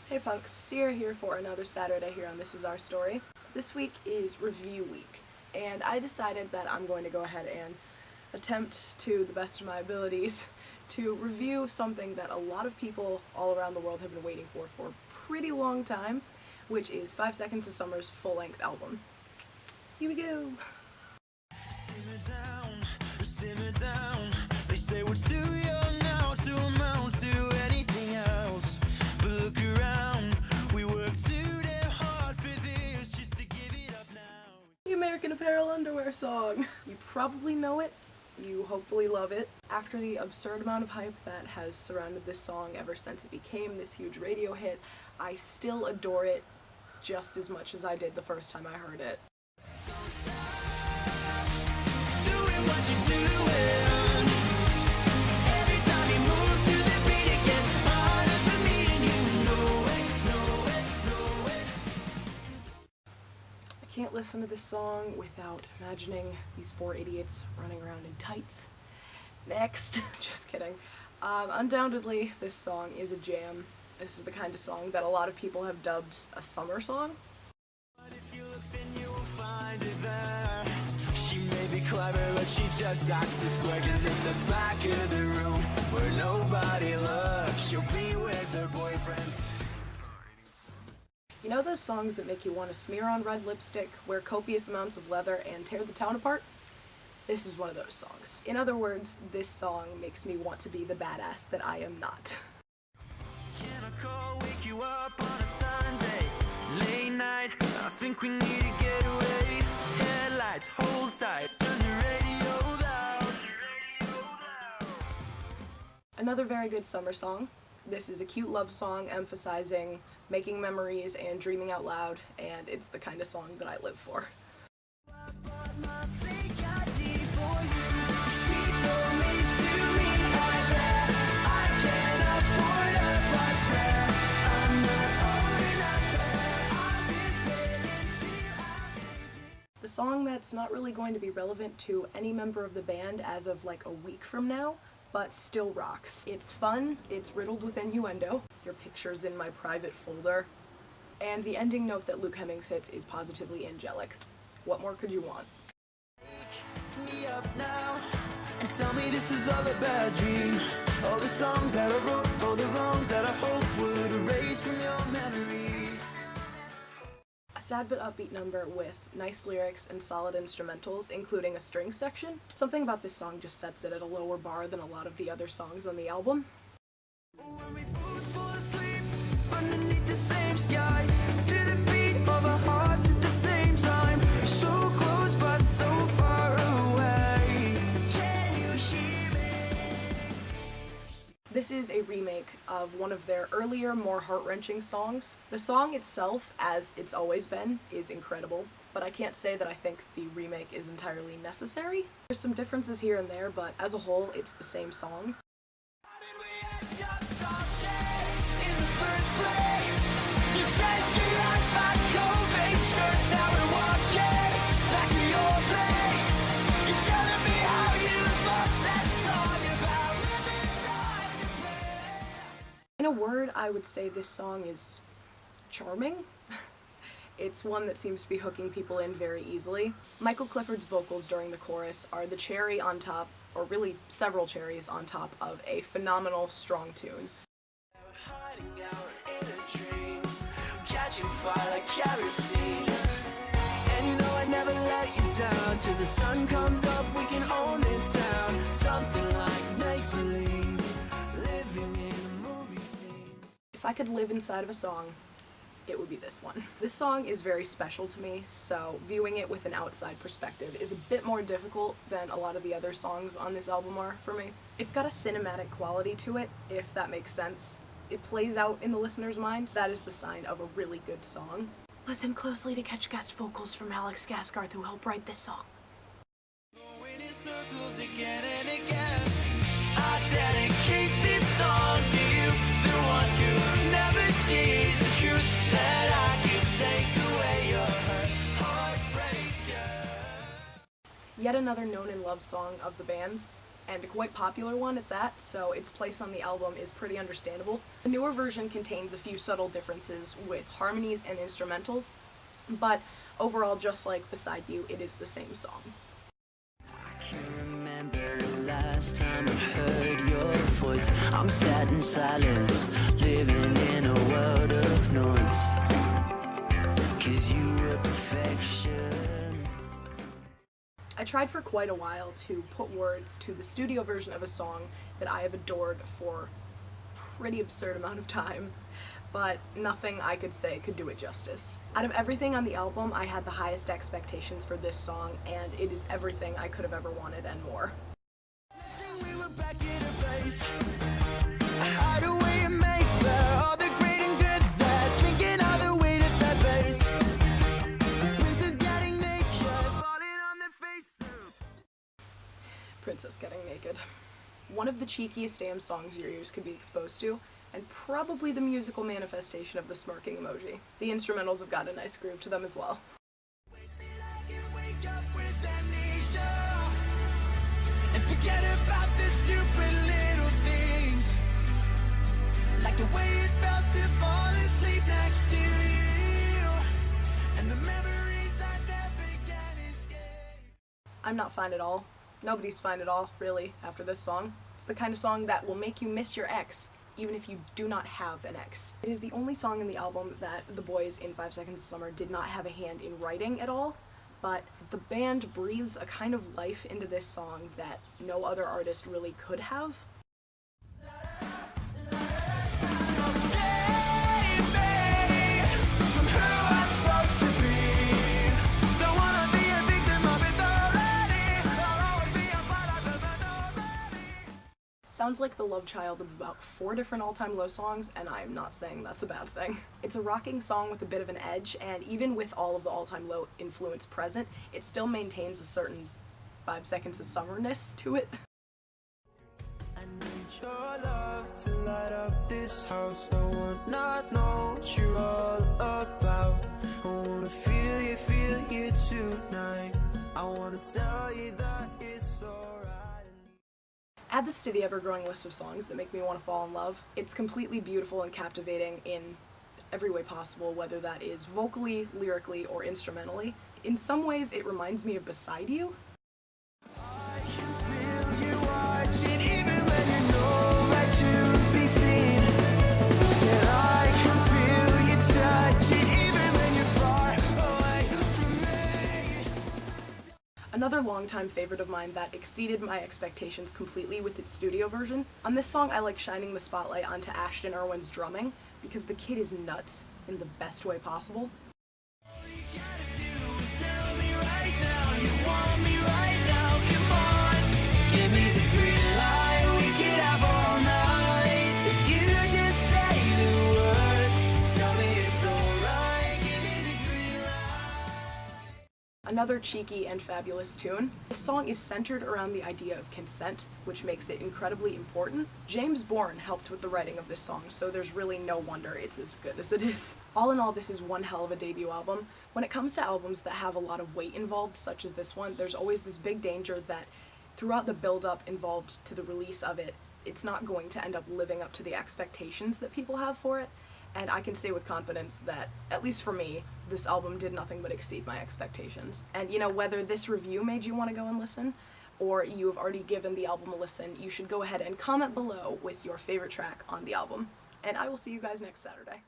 Hey punks, Sierra here for another Saturday here on This Is Our Story. This week is review week, and I decided that I'm going to go ahead and attempt to the best of my abilities to review something that a lot of people all around the world have been waiting for a pretty long time, which is 5 Seconds of Summer's full-length album. Here we go! Simmer down. They say we're too young now to amount to anything else. But look around, we work too damn hard for this just to give it up now. The American Apparel underwear song! You probably know it. You hopefully love it. After the absurd amount of hype that has surrounded this song ever since it became this huge radio hit, I still adore it just as much as I did the first time I heard it. What you doing? Every time you move to the beat, it gets harder for me, and you know it. I can't listen to this song without imagining these four idiots running around in tights. Next. Just kidding. Undoubtedly, this song is a jam. This is the kind of song that a lot of people have dubbed a summer song. But if you look, then you will find it there. She may be clever, but she just acts as quick as in the back of the room where nobody looks. She'll be with her boyfriend. You know those songs that make you want to smear on red lipstick, wear copious amounts of leather, and tear the town apart? This is one of those songs. In other words, this song makes me want to be the badass that I am not. Can I call, wake you up on a Sunday? Late night, I think we need to get away. Headlights, hold tight, turn the radio loud. Another very good summer song. This is a cute love song emphasizing making memories and dreaming out loud, and it's the kind of song that I live for. The song that's not really going to be relevant to any member of the band as of like a week from now, but still rocks. It's fun, it's riddled with innuendo, your picture's in my private folder, and the ending note that Luke Hemmings hits is positively angelic. What more could you want? Wake me up now and tell me this is all a bad dream. All the songs that I wrote, all the wrongs that I hoped would erase from your memory. A sad but upbeat number with nice lyrics and solid instrumentals, including a string section. Something about this song just sets it at a lower bar than a lot of the other songs on the album. When we both fall asleep underneath the same sky, to the beat of our hearts at the same time, so close but so far away. Can you hear me? This is a remake of one of their earlier, more heart-wrenching songs. The song itself, as it's always been, is incredible, but I can't say that I think the remake is entirely necessary. There's some differences here and there, but as a whole, it's the same song. How did we end up talking in the first place? You said you liked my Cobain shirt, now we're walking back to your place. You're telling me how you love that song about living life in regret. In a word, I would say this song is charming. It's one that seems to be hooking people in very easily. Michael Clifford's vocals during the chorus are the cherry on top, or really several cherries on top of a phenomenal, strong tune. Hiding out in a dream, catching fire like kerosene. And you know I'd never let you down. Till the sun comes up, we can own this town. Something like make-believe, living in a movie scene. If I could live inside of a song, it would be this one. This song is very special to me, so viewing it with an outside perspective is a bit more difficult than a lot of the other songs on this album are for me. It's got a cinematic quality to it, if that makes sense. It plays out in the listener's mind. That is the sign of a really good song. Listen closely to catch guest vocals from Alex Gaskarth, who helped write this song. Going in circles again and again. I dedicate this song to you, the one who never sees the truth, that I can take away your hurt, heartbreak. Yet another known and loved song of the band's, and a quite popular one at that, so its place on the album is pretty understandable. The newer version contains a few subtle differences with harmonies and instrumentals, but overall, just like Beside You, it is the same song. I can't remember the last time I heard your voice. I'm sat in silence, living in a world of noise. 'Cause you were perfection. I tried for quite a while to put words to the studio version of a song that I have adored for a pretty absurd amount of time, but nothing I could say could do it justice. Out of everything on the album, I had the highest expectations for this song, and it is everything I could have ever wanted and more. We were back in a place. I hide away in Mayfair, all the great and good there, drinking all the way to that base. Princess getting naked, falling on their faces. Princess Getting Naked. One of the cheekiest damn songs your ears could be exposed to, and probably the musical manifestation of the smirking emoji. The instrumentals have got a nice groove to them as well. Wasted, I can wake up with amnesia and forget about the stupid little things, like the way it felt to fall asleep next to you, and the memories I never can escape. I'm not fine at all. Nobody's fine at all, really, after this song. It's the kind of song that will make you miss your ex, even if you do not have an ex. It is the only song in the album that the boys in 5 Seconds of Summer did not have a hand in writing at all, but the band breathes a kind of life into this song that no other artist really could have. Sounds like the love child of about 4 different all-time low songs, and I'm not saying that's a bad thing. It's a rocking song with a bit of an edge, and even with all of the all-time low influence present, it still maintains a certain 5 Seconds of Summerness to it. I need your love to light up this house. I want not know what you're all about. I wanna feel you tonight. I wanna tell you that it's alright. Add this to the ever-growing list of songs that make me want to fall in love. It's completely beautiful and captivating in every way possible, whether that is vocally, lyrically, or instrumentally. In some ways, it reminds me of Beside You. I can feel you watching, even when you're nowhere to be seen. Yeah, I can feel you touching, even when you're far away from me. Another longtime favorite of mine that exceeded my expectations completely with its studio version. On this song, I like shining the spotlight onto Ashton Irwin's drumming, because the kid is nuts in the best way possible. All you gotta do is tell me right now you want me right now. Come on, give me the green light. We could have all night. If you just say the words, tell me it's alright. Give me the green light. Another cheeky and fabulous tune. This song is centered around the idea of consent, which makes it incredibly important. James Bourne helped with the writing of this song, so there's really no wonder it's as good as it is. All in all, this is one hell of a debut album. When it comes to albums that have a lot of weight involved, such as this one, there's always this big danger that throughout the build-up involved to the release of it, it's not going to end up living up to the expectations that people have for it. And I can say with confidence that, at least for me, this album did nothing but exceed my expectations. And you know, whether this review made you want to go and listen, or you have already given the album a listen, you should go ahead and comment below with your favorite track on the album. And I will see you guys next Saturday.